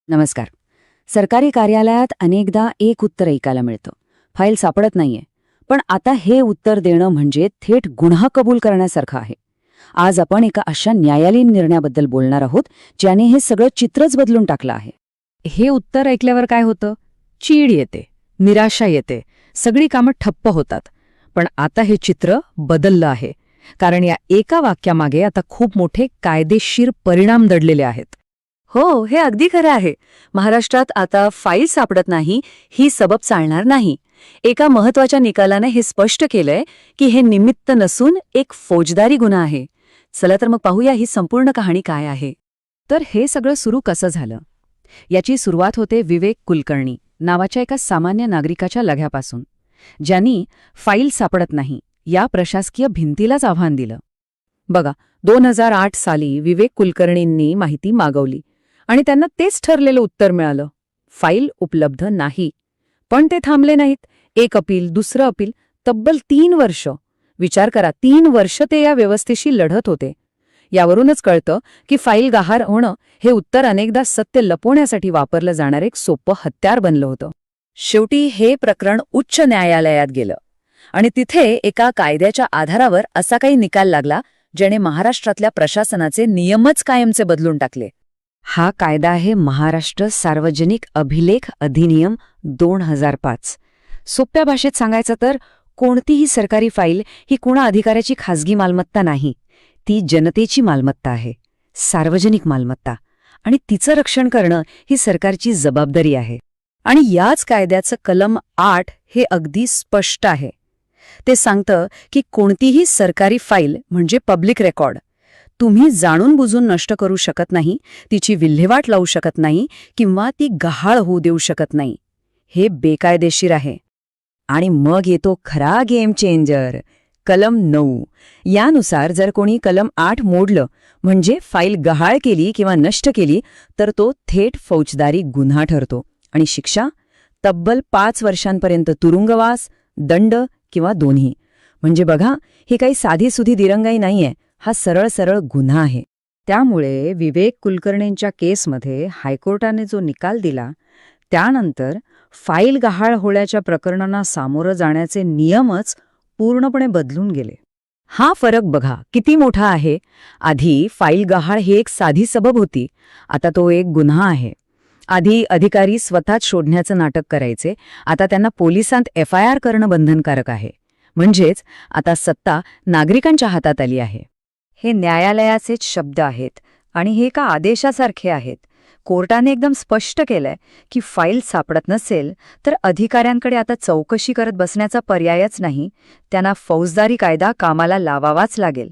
नमस्कार. सरकारी कार्यालयात अनेकदा एक उत्तर ऐकायला मिळतं, फाईल सापडत नाहीये. पण आता हे उत्तर देणं म्हणजे थेट गुन्हा कबूल करण्यासारखं आहे. आज आपण एका अशा न्यायालयीन निर्णयाबद्दल बोलणार आहोत ज्याने हे सगळं चित्रच बदलून टाकलं आहे. हे उत्तर ऐकल्यावर काय होतं? चीड येते, निराशा येते, सगळी कामं ठप्प होतात. पण आता हे चित्र बदललं आहे, कारण या एका वाक्यामागे आता खूप मोठे कायदेशीर परिणाम दडलेले आहेत. हो, हे अगदी खरं आहे. महाराष्ट्रात आता फाईल सापडत नाही ही सबब चालणार नाही. एका महत्वाच्या निकालाने हे स्पष्ट केलंय की हे निमित्त नसून एक फौजदारी गुन्हा आहे. चला तर मग पाहूया ही संपूर्ण कहाणी काय आहे. तर हे सगळं सुरू कसं झालं? याची सुरुवात होते विवेक कुलकर्णी नावाच्या एका सामान्य नागरिकाच्या लघ्यापासून, ज्यांनी फाईल सापडत नाही या प्रशासकीय भिंतीलाच आव्हान दिलं. बघा, 2008 साली विवेक कुलकर्णींनी माहिती मागवली आणि त्यांना तेच ठरलेलं उत्तर मिळालं, फाईल उपलब्ध नाही. पण ते थांबले नाहीत. एक अपील, दुसरं अपील, तब्बल 3 वर्ष. विचार करा, 3 वर्ष ते या व्यवस्थेशी लढत होते. यावरूनच कळतं की फाईल गहाळ होणं हे उत्तर अनेकदा सत्य लपवण्यासाठी वापरलं जाणारं एक सोपं हत्यार बनलं होतं. शेवटी हे प्रकरण उच्च न्यायालयात गेलं आणि तिथे एका कायद्याच्या आधारावर असा काही निकाल लागला ज्याने महाराष्ट्रातल्या प्रशासनाचे नियमच कायमचे बदलून टाकले. हा कायदा आहे महाराष्ट्र सार्वजनिक अभिलेख अधिनियम 2005. सोप्या भाषेत सांगायचं तर कोणतीही सरकारी फाईल ही कुणा अधिकाऱ्याची खासगी मालमत्ता नाही. ती जनतेची मालमत्ता आहे, सार्वजनिक मालमत्ता, आणि तिचं रक्षण करणं ही सरकारची जबाबदारी आहे. आणि याच कायद्याचं कलम 8 हे अगदी स्पष्ट आहे. ते सांगतं की कोणतीही सरकारी फाईल म्हणजे पब्लिक रेकॉर्ड तुम्ही जाणून बुजून नष्ट करू शकत नाही, तिची विल्हेवाट लावू शकत नाही किंवा ती गहाळ होऊ देऊ शकत नाही. हे बेकायदेशीर आहे. आणि मग येतो खरा गेम चेंजर, कलम 9. यानुसार जर कोणी कलम 8 मोडलं म्हणजे फाईल गहाळ केली किंवा नष्ट केली तर तो थेट फौजदारी गुन्हा ठरतो आणि शिक्षा तब्बल 5 वर्षांपर्यंत तुरुंगवास, दंड किंवा दोन्ही. म्हणजे बघा, ही काही साधीसुधी दिरंगाई नाहीये, हा सरळ सरळ गुन्हा आहे. त्यामुळे विवेक कुलकर्णींच्या केसमध्ये हायकोर्टाने जो निकाल दिला त्यानंतर फाईल गहाळ होण्याच्या प्रकरणांना सामोरं जाण्याचे नियमच पूर्णपणे बदलून गेले. हा फरक बघा किती मोठा आहे. आधी फाईल गहाळ ही एक साधी सबब होती, आता तो एक गुन्हा आहे. आधी अधिकारी स्वतःच शोधण्याचं नाटक करायचे, आता त्यांना पोलिसांत FIR करणं बंधनकारक आहे. म्हणजेच आता सत्ता नागरिकांच्या हातात आली आहे. हे न्यायालयाचेच शब्द आहेत आणि हे एका आदेशासारखे आहेत. कोर्टाने एकदम स्पष्ट केलंय की फाईल सापडत नसेल तर अधिकाऱ्यांकडे आता चौकशी करत बसण्याचा पर्यायच नाही, त्यांना फौजदारी कायदा कामाला लावावाच लागेल.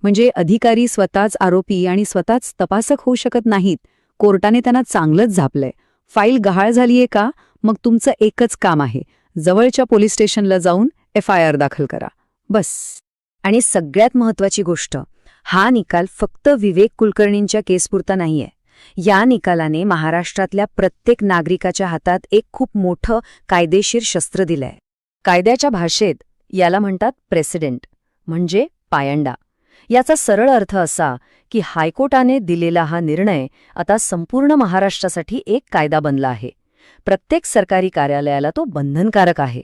म्हणजे अधिकारी स्वतःच आरोपी आणि स्वतःच तपासक होऊ शकत नाहीत. कोर्टाने त्यांना चांगलंच झापलंय. फाईल गहाळ झालीये का, मग तुमचं एकच काम आहे, जवळच्या पोलीस स्टेशनला जाऊन FIR दाखल करा, बस. आणि सगळ्यात महत्वाची गोष्ट, हा निकाल फक्त विवेक कुलकर्णींच्या केसपुरता नाहीये. या निकालाने महाराष्ट्रातल्या प्रत्येक नागरिकाच्या हातात एक खूप मोठं कायदेशीर शस्त्र दिलंय. कायद्याच्या भाषेत याला म्हणतात प्रेसिडेंट, म्हणजे पायंडा. याचा सरळ अर्थ असा की हायकोर्टाने दिलेला हा निर्णय आता संपूर्ण महाराष्ट्रासाठी एक कायदा बनला आहे. प्रत्येक सरकारी कार्यालयाला तो बंधनकारक आहे.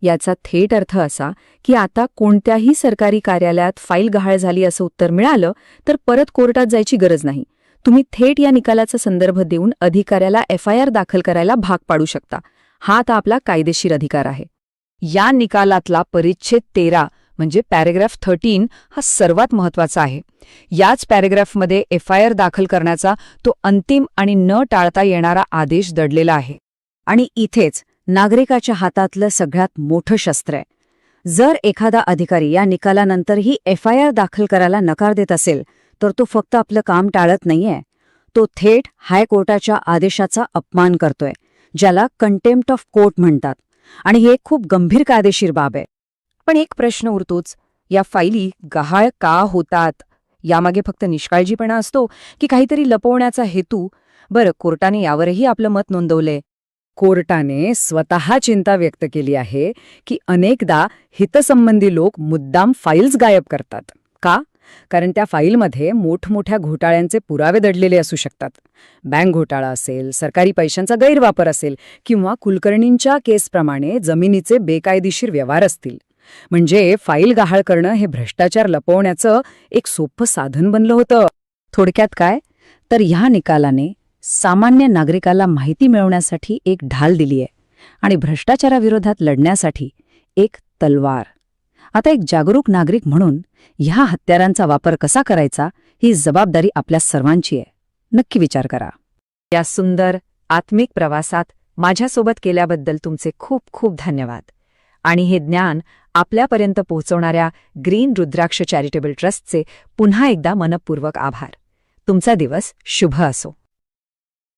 याचा थेट अर्थ असा की आता कोणत्याही सरकारी कार्यालयात फाईल गहाळ झाली असं उत्तर मिळालं तर परत कोर्टात जायची गरज नाही. तुम्ही थेट या निकालाचा संदर्भ देऊन अधिकाऱ्याला FIR दाखल करायला भाग पाडू शकता. हा आता आपला कायदेशीर अधिकार आहे. या निकालातला परिच्छेद 13 म्हणजे पॅरेग्राफ 13 हा सर्वात महत्वाचा आहे. याच पॅरेग्राफमध्ये FIR दाखल करण्याचा तो अंतिम आणि न टाळता येणारा आदेश दडलेला आहे. आणि इथेच नागरिकाच्या हातातलं सगळ्यात मोठं शस्त्र आहे. जर एखादा अधिकारी या निकालानंतरही FIR दाखल करायला नकार देत असेल तर तो फक्त आपलं काम टाळत नाहीये, तो थेट हायकोर्टाच्या आदेशाचा अपमान करतोय, ज्याला कंटेम्प्ट ऑफ कोर्ट म्हणतात. आणि हे खूप गंभीर कायदेशीर बाब आहे. पण एक प्रश्न उरतोच, या फाईली गहाळ का होतात? यामागे फक्त निष्काळजीपणा असतो की काहीतरी लपवण्याचा हेतू? बरं, कोर्टाने यावरही आपलं मत नोंदवलंय. कोर्टाने स्वतः चिंता व्यक्त केली आहे की अनेकदा हितसंबंधी लोक मुद्दाम फाईल्स गायब करतात. का? कारण त्या फाईलमध्ये मोठमोठ्या घोटाळ्यांचे पुरावे दडलेले असू शकतात. बँक घोटाळा असेल, सरकारी पैशांचा गैरवापर असेल किंवा कुलकर्णींच्या केसप्रमाणे जमिनीचे बेकायदेशीर व्यवहार असतील. म्हणजे फाईल गहाळ करणं हे भ्रष्टाचार लपवण्याचं एक सोपं साधन बनलं होतं. थोडक्यात काय तर ह्या निकालाने सामान्य नागरिकाला माहिती मिळवण्यासाठी एक ढाल दिली आहे आणि भ्रष्टाचाराविरोधात लढण्यासाठी एक तलवार. आता एक जागरूक नागरिक म्हणून ह्या हत्यारांचा वापर कसा करायचा ही जबाबदारी आपल्या सर्वांची आहे. नक्की विचार करा. या सुंदर आत्मिक प्रवासात माझ्यासोबत केल्याबद्दल तुमचे खूप खूप धन्यवाद. आणि हे ज्ञान आपल्यापर्यंत पोहोचवणाऱ्या ग्रीन रुद्राक्ष चॅरिटेबल ट्रस्टचे पुन्हा एकदा मनपूर्वक आभार. तुमचा दिवस शुभ असो.